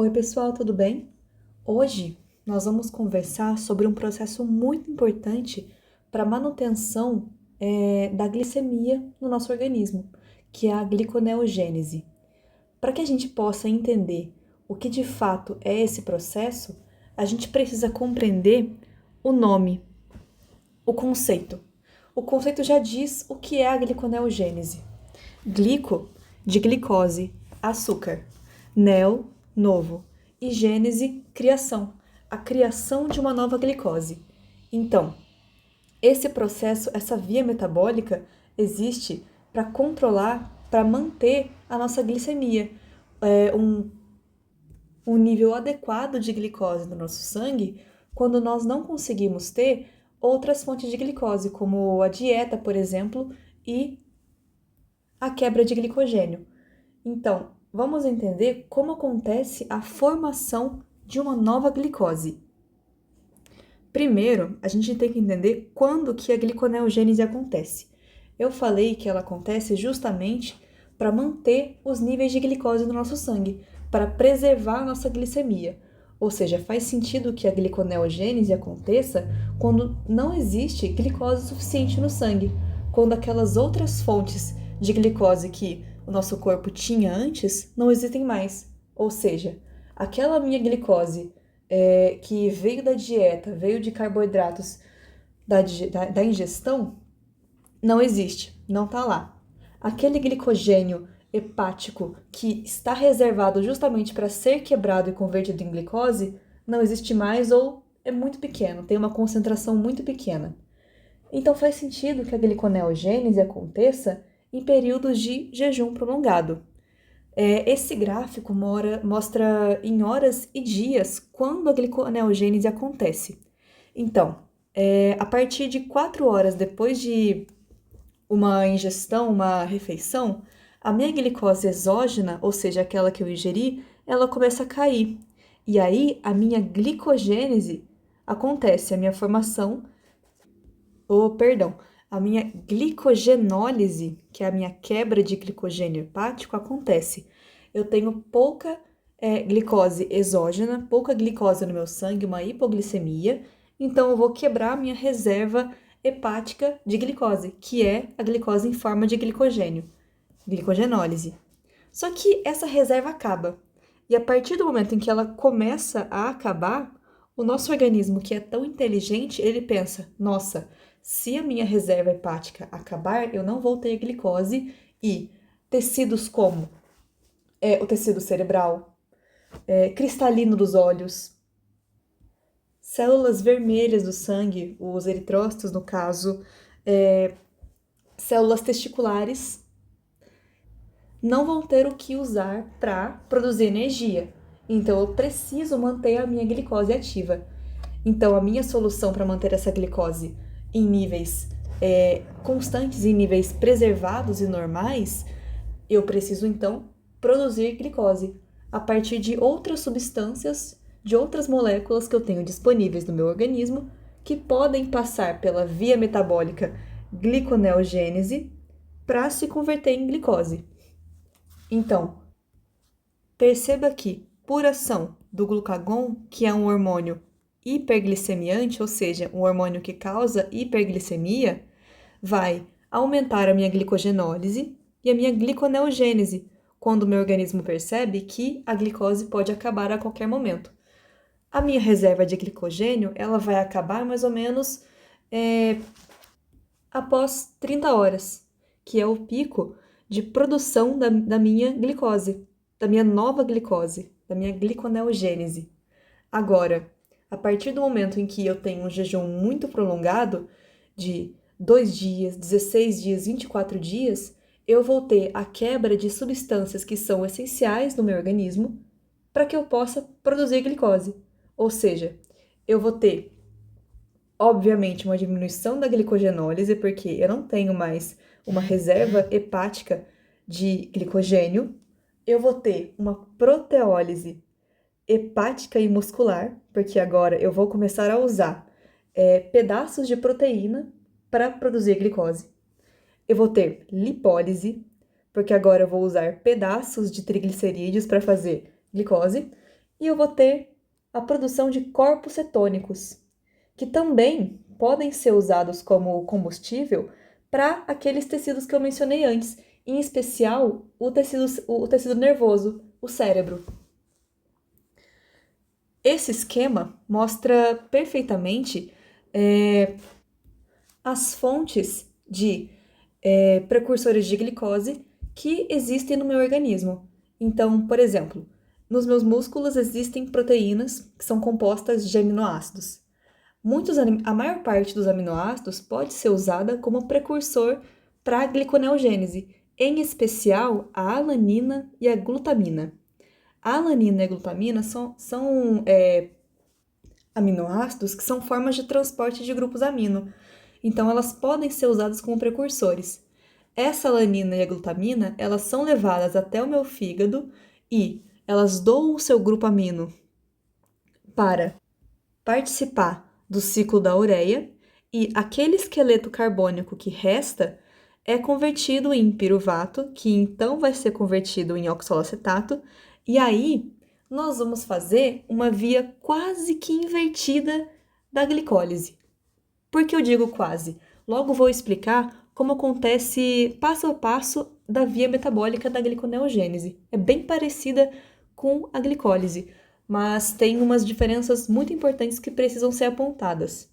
Oi, pessoal, tudo bem? Hoje nós vamos conversar sobre um processo muito importante para a manutenção da glicemia no nosso organismo, que é a gliconeogênese. Para que a gente possa entender o que de fato é esse processo, a gente precisa compreender o nome, o conceito. O conceito já diz o que é a gliconeogênese. Glico, de glicose, açúcar. Neo, novo. E gênese, criação. A criação de uma nova glicose. Então, esse processo, essa via metabólica, existe para controlar, para manter a nossa glicemia. Um nível adequado de glicose no nosso sangue quando nós não conseguimos ter outras fontes de glicose, como a dieta, por exemplo, e a quebra de glicogênio. Então, vamos entender como acontece a formação de uma nova glicose. Primeiro, a gente tem que entender quando que a gliconeogênese acontece. Eu falei que ela acontece justamente para manter os níveis de glicose no nosso sangue, para preservar a nossa glicemia. Ou seja, faz sentido que a gliconeogênese aconteça quando não existe glicose suficiente no sangue, quando aquelas outras fontes de glicose que o nosso corpo tinha antes não existem mais. Ou seja, aquela minha glicose que veio da dieta, veio de carboidratos da ingestão, não existe, não está lá. Aquele glicogênio hepático que está reservado justamente para ser quebrado e convertido em glicose, não existe mais ou é muito pequeno, tem uma concentração muito pequena. Então faz sentido que a gliconeogênese aconteça em períodos de jejum prolongado. Esse gráfico mostra em horas e dias quando a gliconeogênese acontece. Então, a partir de 4 horas depois de uma ingestão, uma refeição, a minha glicose exógena, ou seja, aquela que eu ingeri, ela começa a cair. E aí a minha glicogênese acontece, a minha formação, a minha glicogenólise, que é a minha quebra de glicogênio hepático, acontece. Eu tenho pouca glicose exógena, pouca glicose no meu sangue, uma hipoglicemia, então eu vou quebrar a minha reserva hepática de glicose, que é a glicose em forma de glicogênio, glicogenólise. Só que essa reserva acaba. E a partir do momento em que ela começa a acabar, o nosso organismo, que é tão inteligente, ele pensa: nossa, se a minha reserva hepática acabar, eu não vou ter glicose e tecidos como o tecido cerebral, cristalino dos olhos, células vermelhas do sangue, os eritrócitos no caso, células testiculares, não vão ter o que usar para produzir energia. Então, eu preciso manter a minha glicose ativa. Então, a minha solução para manter essa glicose em níveis constantes, em níveis preservados e normais, eu preciso, então, produzir glicose a partir de outras substâncias, de outras moléculas que eu tenho disponíveis no meu organismo, que podem passar pela via metabólica gliconeogênese para se converter em glicose. Então, perceba que, por ação do glucagon, que é um hormônio hiperglicemiante, ou seja, um hormônio que causa hiperglicemia, vai aumentar a minha glicogenólise e a minha gliconeogênese, quando o meu organismo percebe que a glicose pode acabar a qualquer momento. A minha reserva de glicogênio, ela vai acabar mais ou menos após 30 horas, que é o pico de produção da minha glicose, da minha nova glicose, da minha gliconeogênese. Agora, a partir do momento em que eu tenho um jejum muito prolongado, de 2 dias, 16 dias, 24 dias, eu vou ter a quebra de substâncias que são essenciais no meu organismo para que eu possa produzir glicose. Ou seja, eu vou ter, obviamente, uma diminuição da glicogenólise, porque eu não tenho mais uma reserva hepática de glicogênio. Eu vou ter uma proteólise hepática e muscular, porque agora eu vou começar a usar pedaços de proteína para produzir glicose. Eu vou ter lipólise, porque agora eu vou usar pedaços de triglicerídeos para fazer glicose. e eu vou ter a produção de corpos cetônicos, que também podem ser usados como combustível para aqueles tecidos que eu mencionei antes, em especial o tecido nervoso, o cérebro. Esse esquema mostra perfeitamente as fontes de precursores de glicose que existem no meu organismo. Então, por exemplo, nos meus músculos existem proteínas que são compostas de aminoácidos. A maior parte dos aminoácidos pode ser usada como precursor para a gliconeogênese, em especial a alanina e a glutamina. A alanina e a glutamina são aminoácidos que são formas de transporte de grupos amino, então elas podem ser usadas como precursores. Essa alanina e a glutamina, elas são levadas até o meu fígado e elas doam o seu grupo amino para participar do ciclo da ureia e aquele esqueleto carbônico que resta é convertido em piruvato, que então vai ser convertido em oxalacetato, e aí nós vamos fazer uma via quase que invertida da glicólise. Por que eu digo quase? Logo vou explicar como acontece passo a passo da via metabólica da gliconeogênese. É bem parecida com a glicólise, mas tem umas diferenças muito importantes que precisam ser apontadas.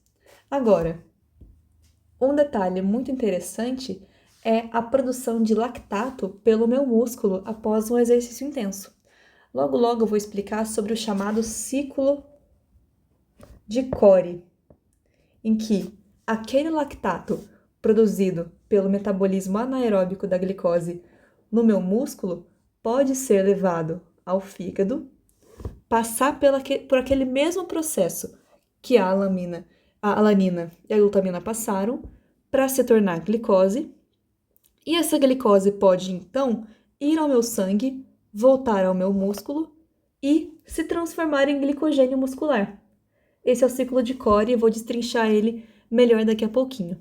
Agora, um detalhe muito interessante é a produção de lactato pelo meu músculo após um exercício intenso. Logo, logo eu vou explicar sobre o chamado ciclo de Cori, em que aquele lactato produzido pelo metabolismo anaeróbico da glicose no meu músculo pode ser levado ao fígado, passar por aquele mesmo processo que a alanina e a glutamina passaram para se tornar glicose, e essa glicose pode então ir ao meu sangue, voltar ao meu músculo e se transformar em glicogênio muscular. Esse é o ciclo de Cori e vou destrinchar ele melhor daqui a pouquinho.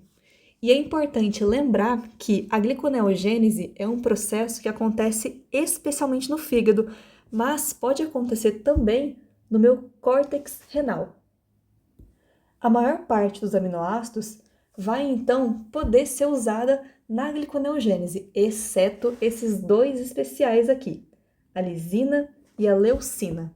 E é importante lembrar que a gliconeogênese é um processo que acontece especialmente no fígado, mas pode acontecer também no meu córtex renal. A maior parte dos aminoácidos vai então poder ser usada na gliconeogênese, exceto esses dois especiais aqui, a lisina e a leucina.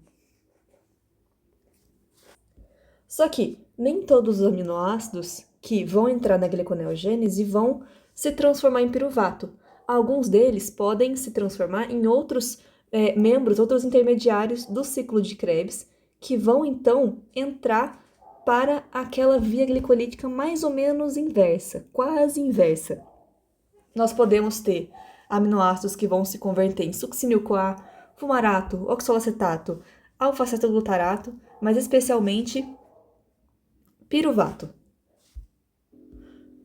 Só que nem todos os aminoácidos que vão entrar na gliconeogênese vão se transformar em piruvato. Alguns deles podem se transformar em outros outros intermediários do ciclo de Krebs, que vão então entrar para aquela via glicolítica mais ou menos inversa, quase inversa. Nós podemos ter aminoácidos que vão se converter em succinil-CoA, fumarato, oxalacetato, alfa-acetoglutarato, mas especialmente piruvato.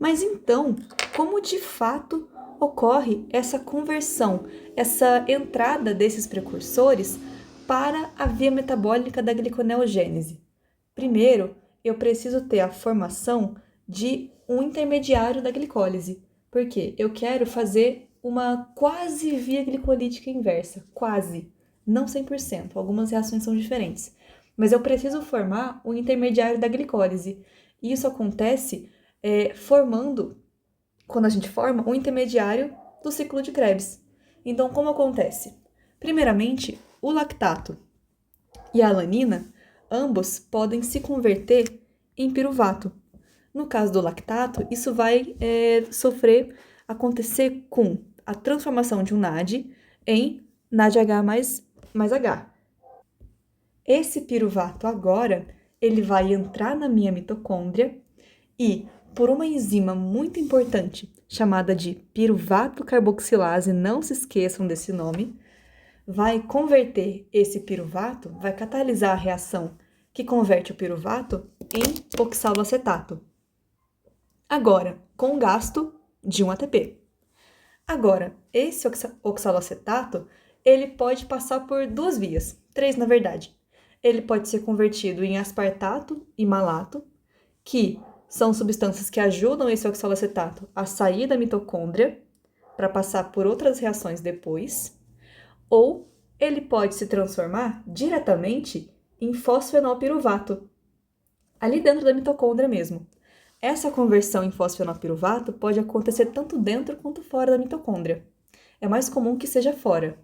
Mas então, como de fato ocorre essa conversão, essa entrada desses precursores para a via metabólica da gliconeogênese? Primeiro, eu preciso ter a formação de um intermediário da glicólise, porque eu quero fazer uma quase via glicolítica inversa, quase, não 100%, algumas reações são diferentes. Mas eu preciso formar um intermediário da glicólise. E isso acontece quando a gente forma um intermediário do ciclo de Krebs. Então, como acontece? Primeiramente, o lactato e a alanina, ambos podem se converter em piruvato. No caso do lactato, isso vai acontecer com a transformação de um NAD em NADH mais H. Esse piruvato agora, ele vai entrar na minha mitocôndria e, por uma enzima muito importante, chamada de piruvato carboxilase, não se esqueçam desse nome, vai converter esse piruvato, vai catalisar a reação que converte o piruvato em oxaloacetato. Agora, com gasto de 1 ATP. Agora, esse oxaloacetato, ele pode passar por 2 vias, 3 na verdade. Ele pode ser convertido em aspartato e malato, que são substâncias que ajudam esse oxaloacetato a sair da mitocôndria para passar por outras reações depois, ou ele pode se transformar diretamente em fosfenolpiruvato, ali dentro da mitocôndria mesmo. Essa conversão em fosfenolpiruvato pode acontecer tanto dentro quanto fora da mitocôndria. É mais comum que seja fora.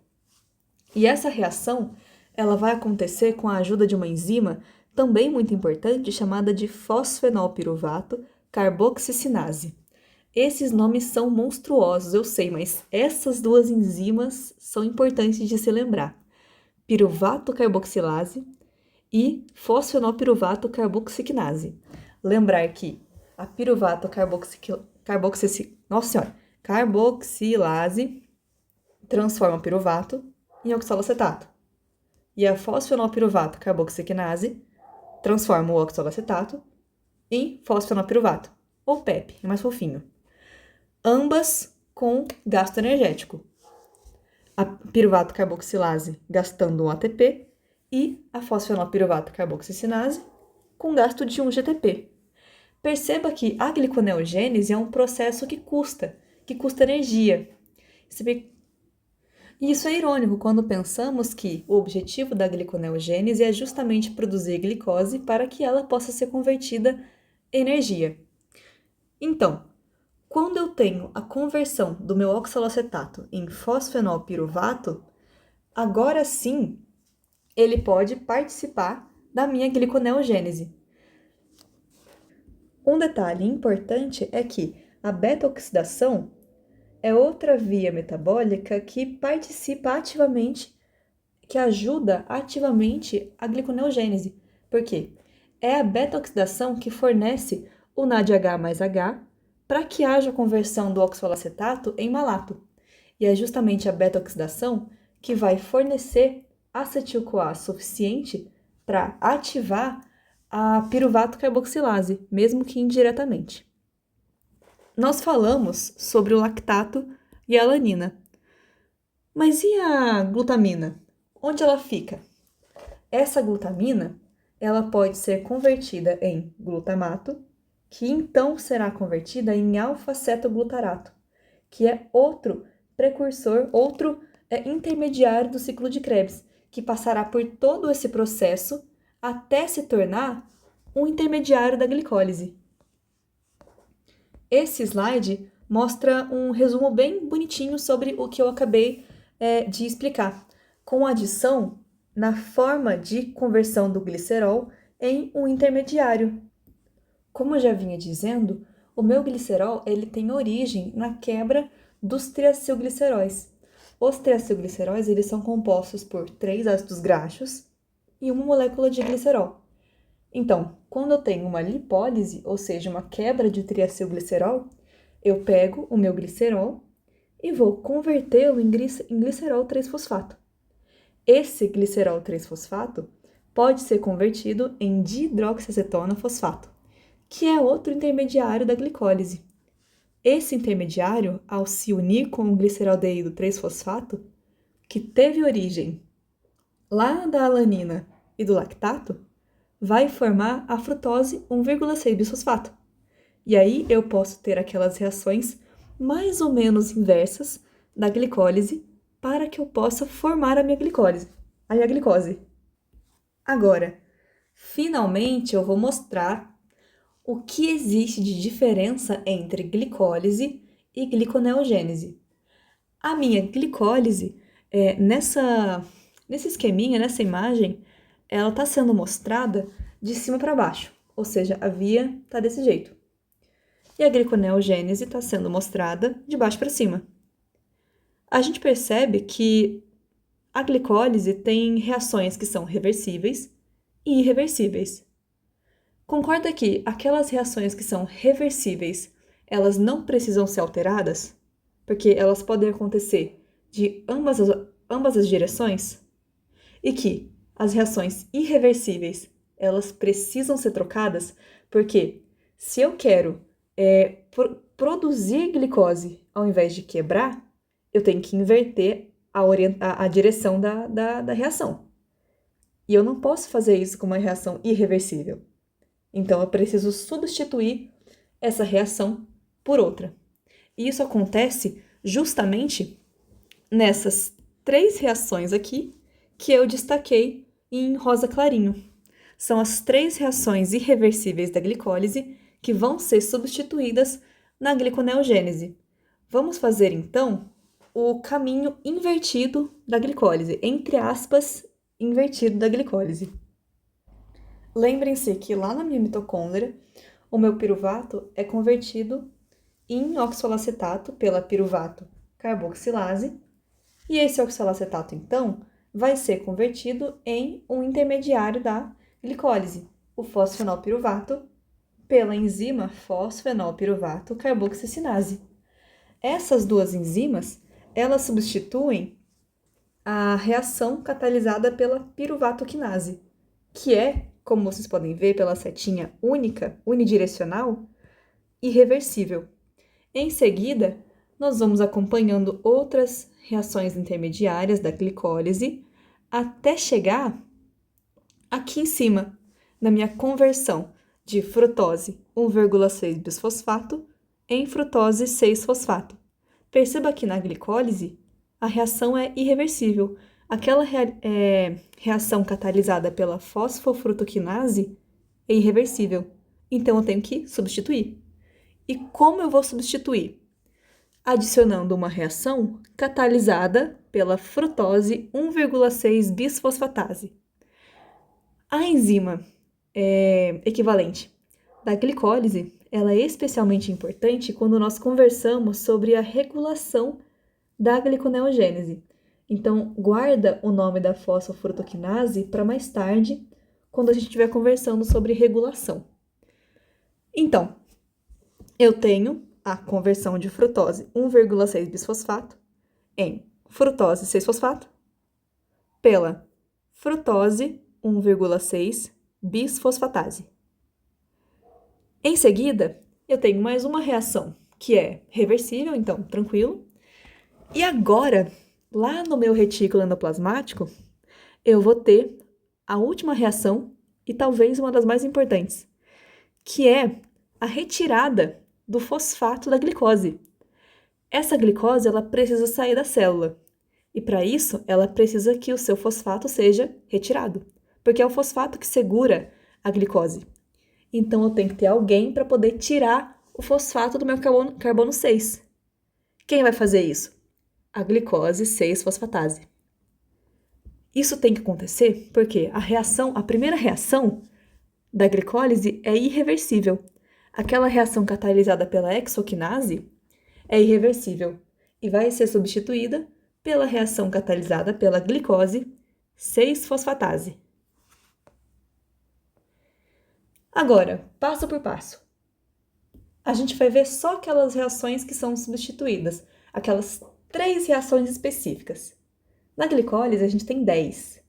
E essa reação, ela vai acontecer com a ajuda de uma enzima também muito importante, chamada de fosfenolpiruvato carboxicinase. Esses nomes são monstruosos, eu sei, mas essas duas enzimas são importantes de se lembrar. Piruvato carboxilase e fosfenolpiruvato carboxicinase. Lembrar que a piruvato carboxilase transforma o piruvato em oxalacetato. E a fosfenolpiruvato carboxicinase transforma o oxalacetato em fosfenolpiruvato, ou PEP, é mais fofinho. Ambas com gasto energético. A piruvato carboxilase gastando um ATP e a fosfenolpiruvato carboxicinase com gasto de 1 GTP. Perceba que a gliconeogênese é um processo que custa energia. E isso é irônico quando pensamos que o objetivo da gliconeogênese é justamente produzir glicose para que ela possa ser convertida em energia. Então, quando eu tenho a conversão do meu oxalacetato em fosfenolpiruvato, agora sim ele pode participar da minha gliconeogênese. Um detalhe importante é que a beta-oxidação é outra via metabólica que participa ativamente, que ajuda ativamente a gliconeogênese. Por quê? É a beta-oxidação que fornece o NADH mais H para que haja conversão do oxalacetato em malato. E é justamente a beta-oxidação que vai fornecer acetil-CoA suficiente para ativar a piruvato carboxilase, mesmo que indiretamente. Nós falamos sobre o lactato e a alanina. Mas e a glutamina? Onde ela fica? Essa glutamina, ela pode ser convertida em glutamato, que então será convertida em alfa-cetoglutarato, que é outro precursor, intermediário do ciclo de Krebs, que passará por todo esse processo até se tornar um intermediário da glicólise. Esse slide mostra um resumo bem bonitinho sobre o que eu acabei de explicar, com adição na forma de conversão do glicerol em um intermediário. Como eu já vinha dizendo, o meu glicerol ele tem origem na quebra dos triacilgliceróis. Os triacilgliceróis eles são compostos por 3 ácidos graxos e uma molécula de glicerol. Então, quando eu tenho uma lipólise, ou seja, uma quebra de triacilglicerol, eu pego o meu glicerol e vou convertê-lo em glicerol 3-fosfato. Esse glicerol 3-fosfato pode ser convertido em dihidroxiacetona fosfato, que é outro intermediário da glicólise. Esse intermediário, ao se unir com o gliceraldeído 3-fosfato, que teve origem lá da alanina e do lactato, vai formar a frutose 1,6-bisfosfato. E aí eu posso ter aquelas reações mais ou menos inversas da glicólise para que eu possa formar a minha glicose. Agora, finalmente eu vou mostrar o que existe de diferença entre glicólise e gliconeogênese. A minha glicólise, nesse esqueminha, nessa imagem, ela está sendo mostrada de cima para baixo, ou seja, a via está desse jeito. E a gliconeogênese está sendo mostrada de baixo para cima. A gente percebe que a glicólise tem reações que são reversíveis e irreversíveis. Concorda que aquelas reações que são reversíveis, elas não precisam ser alteradas? Porque elas podem acontecer de ambas as direções? E que as reações irreversíveis, elas precisam ser trocadas, porque se eu quero produzir glicose ao invés de quebrar, eu tenho que inverter a direção da reação. E eu não posso fazer isso com uma reação irreversível. Então, eu preciso substituir essa reação por outra. E isso acontece justamente nessas 3 reações aqui que eu destaquei em rosa clarinho. São as 3 reações irreversíveis da glicólise que vão ser substituídas na gliconeogênese. Vamos fazer, então, o caminho invertido da glicólise, entre aspas, invertido da glicólise. Lembrem-se que lá na minha mitocôndria, o meu piruvato é convertido em oxalacetato pela piruvato carboxilase, e esse oxalacetato, então, vai ser convertido em um intermediário da glicólise, o fosfenolpiruvato, pela enzima fosfenolpiruvato carboxicinase. Essas 2 enzimas, elas substituem a reação catalisada pela piruvatoquinase, que é, como vocês podem ver pela setinha única, unidirecional, irreversível. Em seguida, nós vamos acompanhando outras reações intermediárias da glicólise até chegar aqui em cima, na minha conversão de frutose 1,6-bisfosfato em frutose 6-fosfato. Perceba que na glicólise a reação é irreversível. Aquela reação catalisada pela fosfofrutoquinase é irreversível. Então eu tenho que substituir. E como eu vou substituir? Adicionando uma reação catalisada pela frutose 1,6-bisfosfatase. A enzima equivalente da glicólise, ela é especialmente importante quando nós conversamos sobre a regulação da gliconeogênese. Então, guarda o nome da fosfofrutoquinase para mais tarde, quando a gente estiver conversando sobre regulação. Então, eu tenho a conversão de frutose 1,6-bisfosfato em frutose 6-fosfato pela frutose 1,6-bisfosfatase. Em seguida, eu tenho mais uma reação que é reversível, então tranquilo. E agora, lá no meu retículo endoplasmático, eu vou ter a última reação e talvez uma das mais importantes, que é a retirada do fosfato da glicose. Essa glicose, ela precisa sair da célula. E para isso, ela precisa que o seu fosfato seja retirado, porque é o fosfato que segura a glicose. Então, eu tenho que ter alguém para poder tirar o fosfato do meu carbono 6. Quem vai fazer isso? A glicose 6-fosfatase. Isso tem que acontecer porque a primeira reação da glicólise é irreversível. Aquela reação catalisada pela hexoquinase é irreversível e vai ser substituída pela reação catalisada pela glicose 6-fosfatase. Agora, passo por passo. A gente vai ver só aquelas reações que são substituídas, aquelas 3 reações específicas. Na glicólise, a gente tem 10.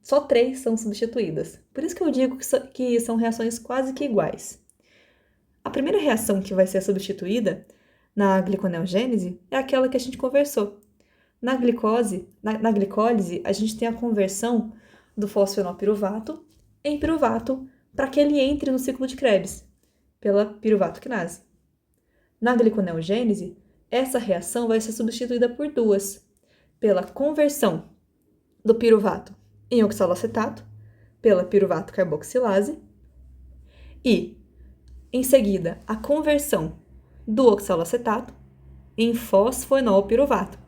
Só 3 são substituídas. Por isso que eu digo que são reações quase que iguais. A primeira reação que vai ser substituída na gliconeogênese é aquela que a gente conversou. Na glicólise, a gente tem a conversão do fosfenolpiruvato em piruvato para que ele entre no ciclo de Krebs, pela piruvatoquinase. Na gliconeogênese, essa reação vai ser substituída por 2, pela conversão do piruvato em oxalacetato, pela piruvato carboxilase, e, em seguida, a conversão do oxalacetato em fosfenolpiruvato,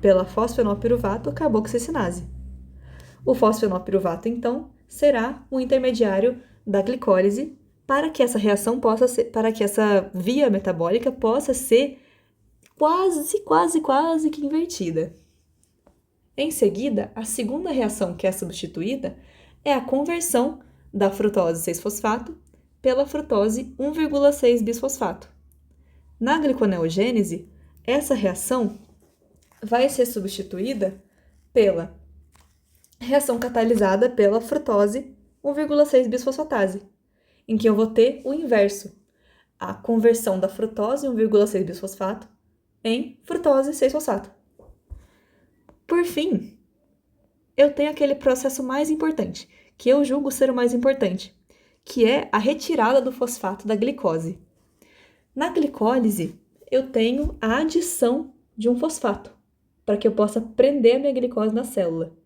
pela fosfenolpiruvato carboxicinase. O fosfenolpiruvato, então, será o intermediário da glicólise para que essa reação para que essa via metabólica possa ser quase que invertida. Em seguida, a segunda reação que é substituída é a conversão da frutose 6-fosfato pela frutose 1,6-bisfosfato. Na gliconeogênese, essa reação vai ser substituída pela reação catalisada pela frutose 1,6-bisfosfatase, em que eu vou ter o inverso, a conversão da frutose 1,6-bisfosfato em frutose 6-fosfato. Por fim, eu tenho aquele processo mais importante, que eu julgo ser o mais importante, que é a retirada do fosfato da glicose. Na glicólise, eu tenho a adição de um fosfato, para que eu possa prender a minha glicose na célula.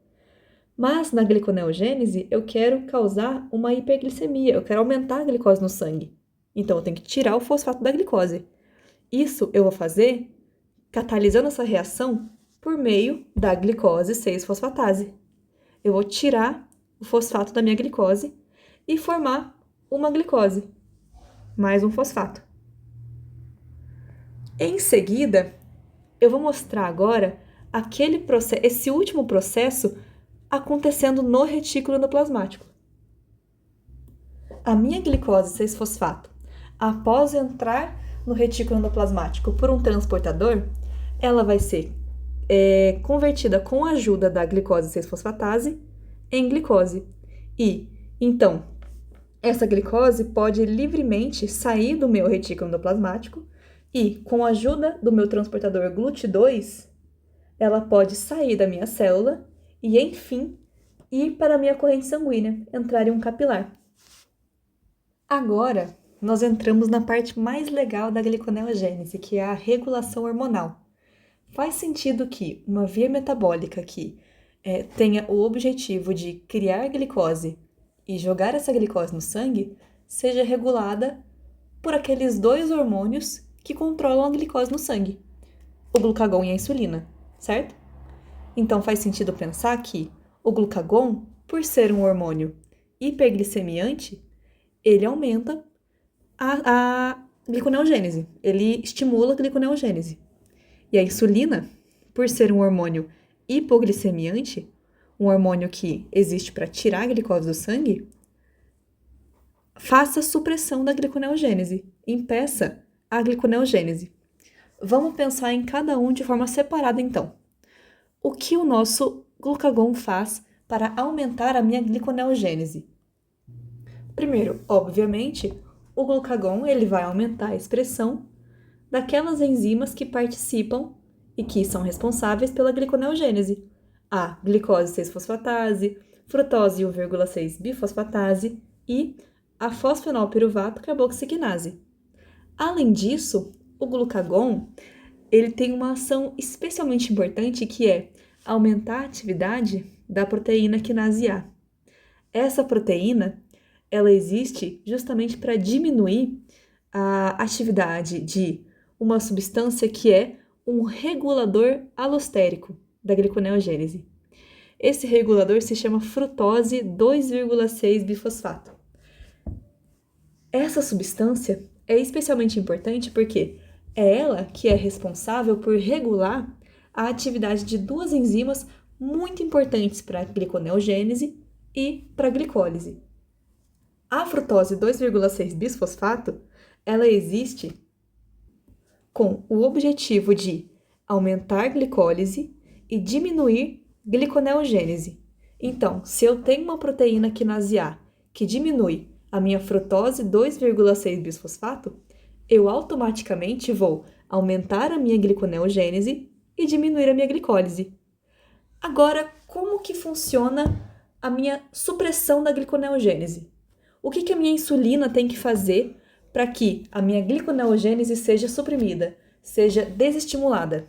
Mas na gliconeogênese, eu quero causar uma hiperglicemia, eu quero aumentar a glicose no sangue. Então, eu tenho que tirar o fosfato da glicose. Isso eu vou fazer catalisando essa reação por meio da glicose 6-fosfatase. Eu vou tirar o fosfato da minha glicose e formar uma glicose, mais um fosfato. Em seguida, eu vou mostrar agora esse último processo acontecendo no retículo endoplasmático. A minha glicose 6-fosfato, após entrar no retículo endoplasmático por um transportador, ela vai ser convertida com a ajuda da glicose 6-fosfatase em glicose. E, então, essa glicose pode livremente sair do meu retículo endoplasmático e, com a ajuda do meu transportador GLUT2, ela pode sair da minha célula e, enfim, ir para a minha corrente sanguínea, entrar em um capilar. Agora, nós entramos na parte mais legal da gliconeogênese, que é a regulação hormonal. Faz sentido que uma via metabólica que tenha o objetivo de criar glicose e jogar essa glicose no sangue seja regulada por aqueles dois hormônios que controlam a glicose no sangue, o glucagon e a insulina, certo? Então faz sentido pensar que o glucagon, por ser um hormônio hiperglicemiante, ele aumenta a gliconeogênese, ele estimula a gliconeogênese. E a insulina, por ser um hormônio hipoglicemiante, um hormônio que existe para tirar a glicose do sangue, faça supressão da gliconeogênese, impeça a gliconeogênese. Vamos pensar em cada um de forma separada, então. O que o nosso glucagon faz para aumentar a minha gliconeogênese? Primeiro, obviamente, o glucagon ele vai aumentar a expressão daquelas enzimas que participam e que são responsáveis pela gliconeogênese. A glicose 6-fosfatase, frutose 1,6-bifosfatase e a fosfenolpiruvato carboxigenase. Além disso, o glucagon ele tem uma ação especialmente importante que é aumentar a atividade da proteína quinase A. Essa proteína ela existe justamente para diminuir a atividade de uma substância que é um regulador alostérico da gliconeogênese. Esse regulador se chama frutose 2,6-bifosfato. Essa substância é especialmente importante porque é ela que é responsável por regular a atividade de duas enzimas muito importantes para a gliconeogênese e para a glicólise. A frutose 2,6-bisfosfato, ela existe com o objetivo de aumentar glicólise e diminuir gliconeogênese. Então, se eu tenho uma proteína quinase A que diminui a minha frutose 2,6-bisfosfato, eu automaticamente vou aumentar a minha gliconeogênese e diminuir a minha glicólise. Agora, como que funciona a minha supressão da gliconeogênese? O que a minha insulina tem que fazer para que a minha gliconeogênese seja suprimida, seja desestimulada?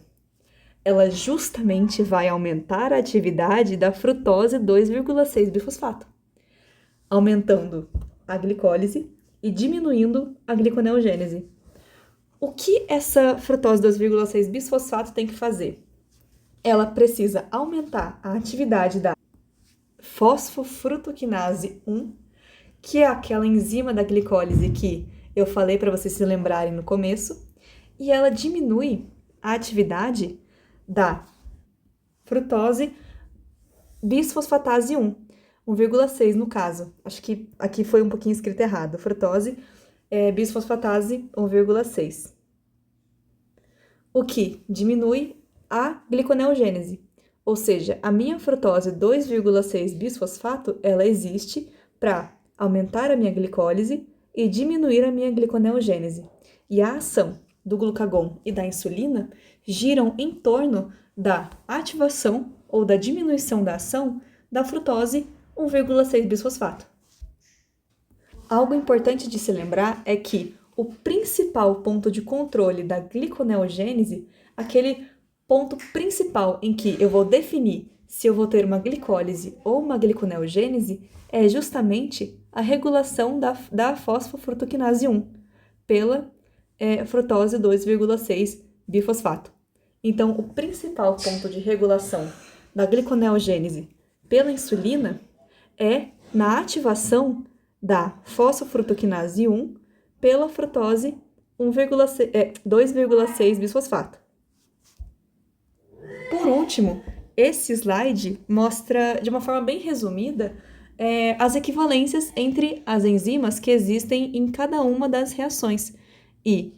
Ela justamente vai aumentar a atividade da frutose 2,6-bifosfato, aumentando a glicólise e diminuindo a gliconeogênese. O que essa frutose 2,6-bisfosfato tem que fazer? Ela precisa aumentar a atividade da fosfofrutoquinase 1, que é aquela enzima da glicólise que eu falei para vocês se lembrarem no começo, e ela diminui a atividade da frutose bisfosfatase 1, 1,6 no caso. Acho que aqui foi um pouquinho escrito errado. Frutose bisfosfatase 1,6. O que diminui a gliconeogênese. Ou seja, a minha frutose 2,6 bisfosfato, ela existe para aumentar a minha glicólise e diminuir a minha gliconeogênese. E a ação do glucagon e da insulina giram em torno da ativação ou da diminuição da ação da frutose 1,6 bisfosfato. Algo importante de se lembrar é que o principal ponto de controle da gliconeogênese, aquele ponto principal em que eu vou definir se eu vou ter uma glicólise ou uma gliconeogênese é justamente a regulação da fosfofrutoquinase 1 pela frutose 2,6 bifosfato. Então, o principal ponto de regulação da gliconeogênese pela insulina é na ativação da fosfofrutoquinase 1 pela frutose 2,6 bisfosfato. Por último, esse slide mostra, de uma forma bem resumida, as equivalências entre as enzimas que existem em cada uma das reações e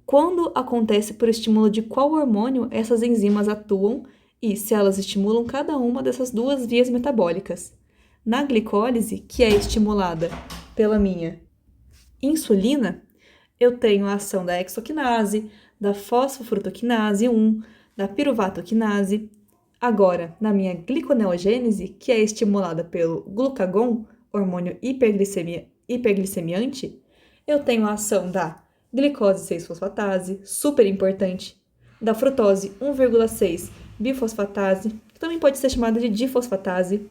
quando acontece por estímulo de qual hormônio essas enzimas atuam e se elas estimulam cada uma dessas duas vias metabólicas. Na glicólise, que é estimulada pela minha insulina, eu tenho a ação da hexoquinase, da fosfofrutoquinase 1, da piruvatoquinase. Agora, na minha gliconeogênese, que é estimulada pelo glucagon, hormônio hiperglicemiante, eu tenho a ação da glicose 6-fosfatase, super importante, da frutose 1,6 bifosfatase, que também pode ser chamada de difosfatase,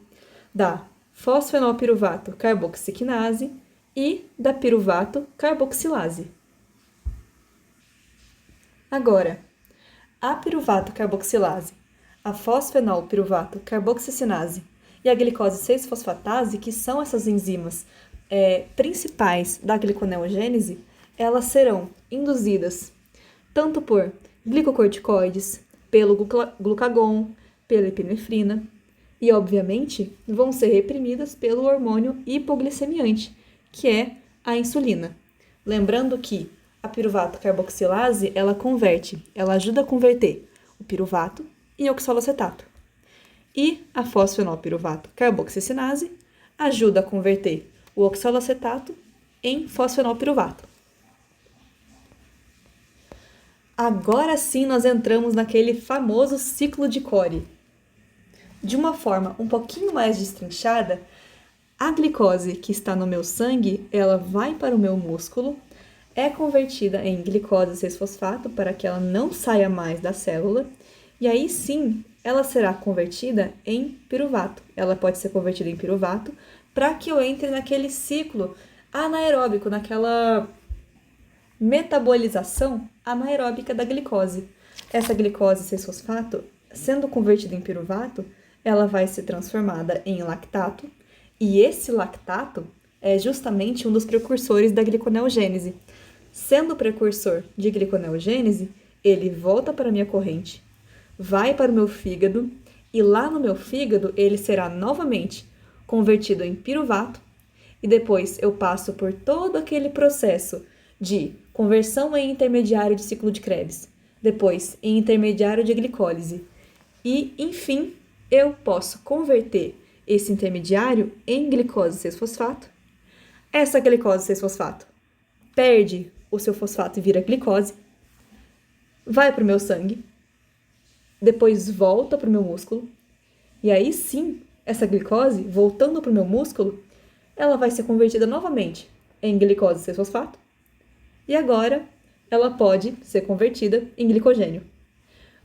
da fosfenolpiruvato carboxiquinase e da piruvato carboxilase. Agora, a piruvato carboxilase, a fosfenolpiruvato carboxicinase e a glicose 6-fosfatase, que são essas enzimas principais da gliconeogênese, elas serão induzidas tanto por glicocorticoides, pelo glucagon, pela epinefrina e, obviamente, vão ser reprimidas pelo hormônio hipoglicemiante, que é a insulina. Lembrando que a piruvato carboxilase, ela ajuda a converter o piruvato em oxalocetato. E a fosfenolpiruvato carboxicinase ajuda a converter o oxalocetato em fosfenolpiruvato. Agora sim nós entramos naquele famoso ciclo de Cori. De uma forma um pouquinho mais destrinchada, a glicose que está no meu sangue, ela vai para o meu músculo, é convertida em glicose 6-fosfato para que ela não saia mais da célula, e aí sim ela será convertida em piruvato. Ela pode ser convertida em piruvato para que eu entre naquele ciclo anaeróbico, naquela metabolização anaeróbica da glicose. Essa glicose 6-fosfato, sendo convertida em piruvato, ela vai ser transformada em lactato, e esse lactato é justamente um dos precursores da gliconeogênese. Sendo precursor de gliconeogênese, ele volta para a minha corrente, vai para o meu fígado, e lá no meu fígado ele será novamente convertido em piruvato, e depois eu passo por todo aquele processo de conversão em intermediário de ciclo de Krebs, depois em intermediário de glicólise, e, enfim, eu posso converter esse intermediário em glicose 6-fosfato. Essa glicose 6-fosfato perde o seu fosfato e vira glicose, vai para o meu sangue, depois volta para o meu músculo, e aí sim, essa glicose, voltando para o meu músculo, ela vai ser convertida novamente em glicose 6-fosfato, e agora ela pode ser convertida em glicogênio.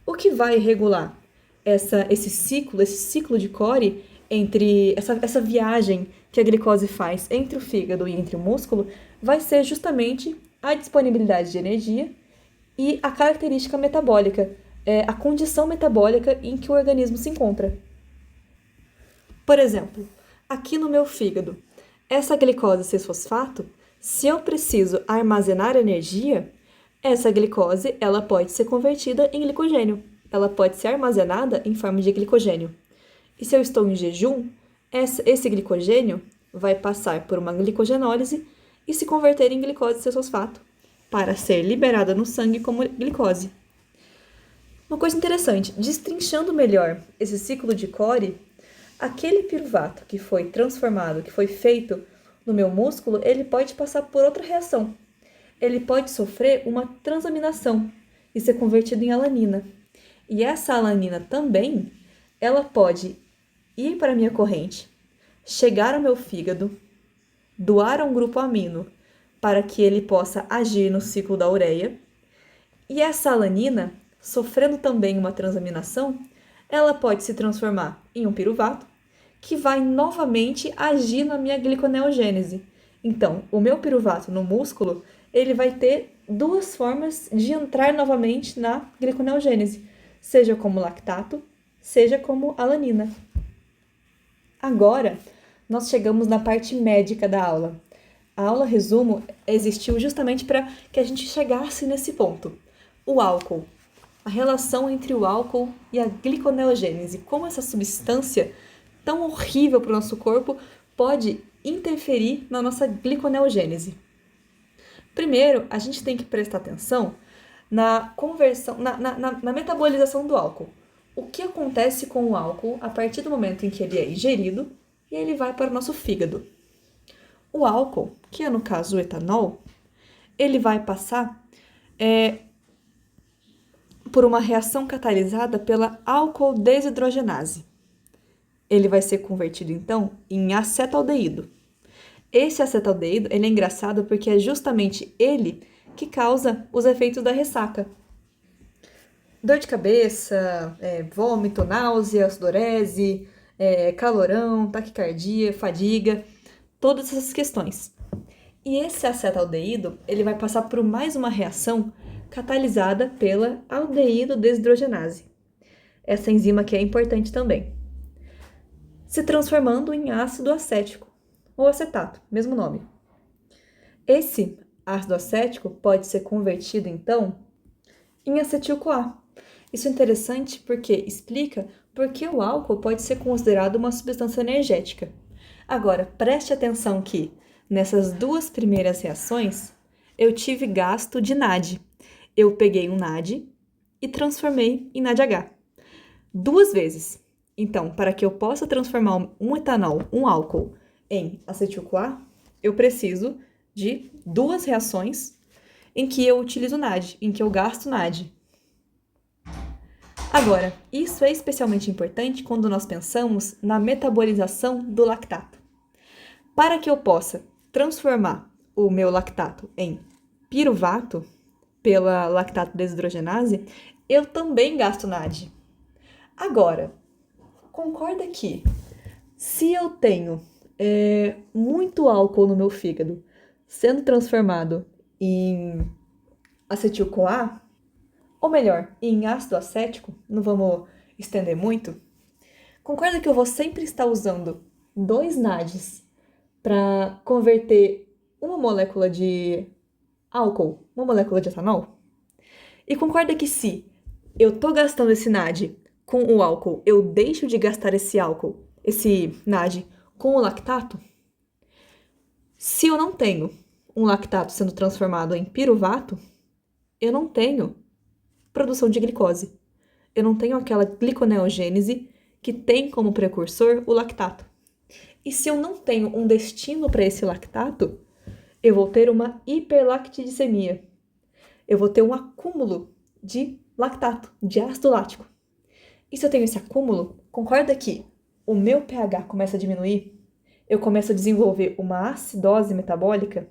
O que vai regular esse ciclo de Cori entre essa viagem que a glicose faz entre o fígado e entre o músculo, vai ser justamente a disponibilidade de energia e a característica metabólica, a condição metabólica em que o organismo se encontra. Por exemplo, aqui no meu fígado, essa glicose 6-fosfato, se eu preciso armazenar energia, essa glicose ela pode ser convertida em glicogênio. Ela pode ser armazenada em forma de glicogênio. E se eu estou em jejum, esse glicogênio vai passar por uma glicogenólise e se converter em glicose 6-fosfato, para ser liberada no sangue como glicose. Uma coisa interessante, destrinchando melhor esse ciclo de Cori, aquele piruvato que foi transformado, que foi feito no meu músculo, ele pode passar por outra reação. Ele pode sofrer uma transaminação e ser convertido em alanina. E essa alanina também, ela pode ir para a minha corrente, chegar ao meu fígado, doar a um grupo amino para que ele possa agir no ciclo da ureia. E essa alanina, sofrendo também uma transaminação, ela pode se transformar em um piruvato, que vai novamente agir na minha gliconeogênese. Então, o meu piruvato no músculo, ele vai ter duas formas de entrar novamente na gliconeogênese, seja como lactato, seja como alanina. Agora, nós chegamos na parte médica da aula. A aula resumo existiu justamente para que a gente chegasse nesse ponto. O álcool. A relação entre o álcool e a gliconeogênese. Como essa substância tão horrível para o nosso corpo pode interferir na nossa gliconeogênese. Primeiro, a gente tem que prestar atenção na conversão, na metabolização do álcool. O que acontece com o álcool a partir do momento em que ele é ingerido e ele vai para o nosso fígado? O álcool, que é no caso o etanol, ele vai passar por uma reação catalisada pela álcool desidrogenase. Ele vai ser convertido, então, em acetaldeído. Esse acetaldeído, ele é engraçado porque é justamente ele que causa os efeitos da ressaca. Dor de cabeça, vômito, náusea, sudorese, calorão, taquicardia, fadiga, todas essas questões. E esse acetaldeído, ele vai passar por mais uma reação catalisada pela aldeído desidrogenase. Essa enzima aqui é importante também. Se transformando em ácido acético, ou acetato, mesmo nome. Esse ácido acético pode ser convertido, então, em acetil-CoA. Isso é interessante porque explica por que o álcool pode ser considerado uma substância energética. Agora, preste atenção que, nessas duas primeiras reações, eu tive gasto de NAD. Eu peguei um NAD e transformei em NADH. 2 vezes. Então, para que eu possa transformar um etanol, um álcool, em acetil-CoA, eu preciso de 2 reações em que eu utilizo NAD, em que eu gasto NAD. Agora, isso é especialmente importante quando nós pensamos na metabolização do lactato. Para que eu possa transformar o meu lactato em piruvato, pela lactato desidrogenase, eu também gasto NAD. Agora, concorda que se eu tenho muito álcool no meu fígado sendo transformado em acetil-CoA, ou melhor, em ácido acético, não vamos estender muito, concorda que eu vou sempre estar usando 2 NADs para converter uma molécula de álcool, uma molécula de etanol? E concorda que se eu estou gastando esse NAD com o álcool, eu deixo de gastar esse NAD com o lactato? Se eu não tenho um lactato sendo transformado em piruvato, eu não tenho produção de glicose. Eu não tenho aquela gliconeogênese que tem como precursor o lactato. E se eu não tenho um destino para esse lactato, eu vou ter uma hiperlactidemia. Eu vou ter um acúmulo de lactato, de ácido lático. E se eu tenho esse acúmulo, concorda que o meu pH começa a diminuir? Eu começo a desenvolver uma acidose metabólica?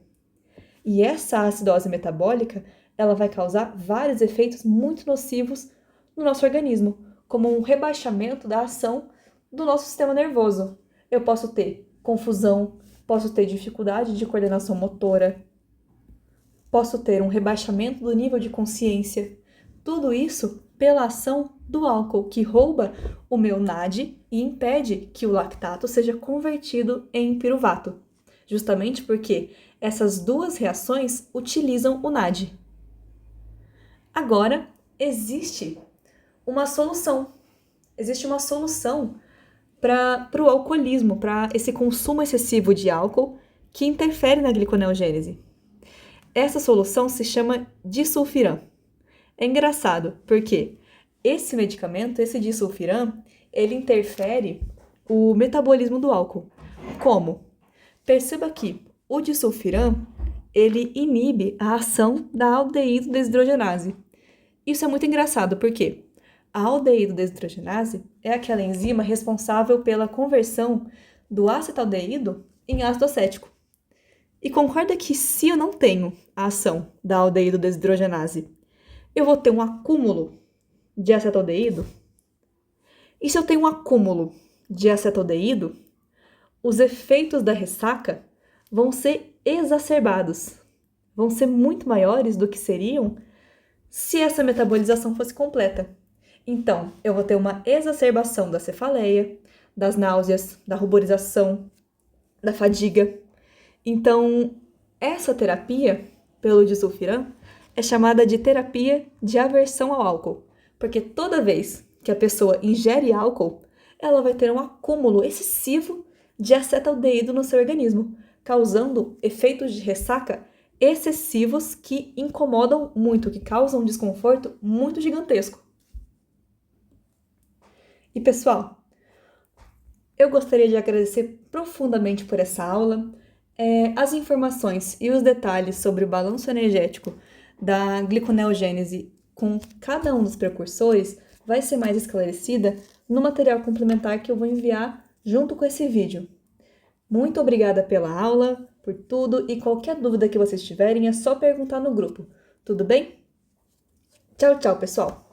E essa acidose metabólica, ela vai causar vários efeitos muito nocivos no nosso organismo, como um rebaixamento da ação do nosso sistema nervoso. Eu posso ter confusão, posso ter dificuldade de coordenação motora, posso ter um rebaixamento do nível de consciência. Tudo isso pela ação do álcool, que rouba o meu NAD e impede que o lactato seja convertido em piruvato. Justamente porque essas 2 reações utilizam o NAD. Agora, existe uma solução. Existe uma solução para o alcoolismo, para esse consumo excessivo de álcool que interfere na gliconeogênese. Essa solução se chama disulfiram. É engraçado, porque esse medicamento, esse disulfiram, ele interfere o metabolismo do álcool. Como? Perceba que o disulfiram, ele inibe a ação da aldeído desidrogenase. Isso é muito engraçado, porque a aldeído desidrogenase é aquela enzima responsável pela conversão do acetaldeído em ácido acético. E concorda que se eu não tenho a ação da aldeído desidrogenase, eu vou ter um acúmulo de acetaldeído? E se eu tenho um acúmulo de acetaldeído, os efeitos da ressaca vão ser exacerbados, vão ser muito maiores do que seriam se essa metabolização fosse completa. Então, eu vou ter uma exacerbação da cefaleia, das náuseas, da ruborização, da fadiga. Então, essa terapia pelo disulfiram é chamada de terapia de aversão ao álcool, porque toda vez que a pessoa ingere álcool, ela vai ter um acúmulo excessivo de acetaldeído no seu organismo, causando efeitos de ressaca excessivos que incomodam muito, que causam um desconforto muito gigantesco. E pessoal, eu gostaria de agradecer profundamente por essa aula. As informações e os detalhes sobre o balanço energético da gliconeogênese com cada um dos precursores vai ser mais esclarecida no material complementar que eu vou enviar junto com esse vídeo. Muito obrigada pela aula, por tudo, e qualquer dúvida que vocês tiverem é só perguntar no grupo, tudo bem? Tchau, tchau, pessoal!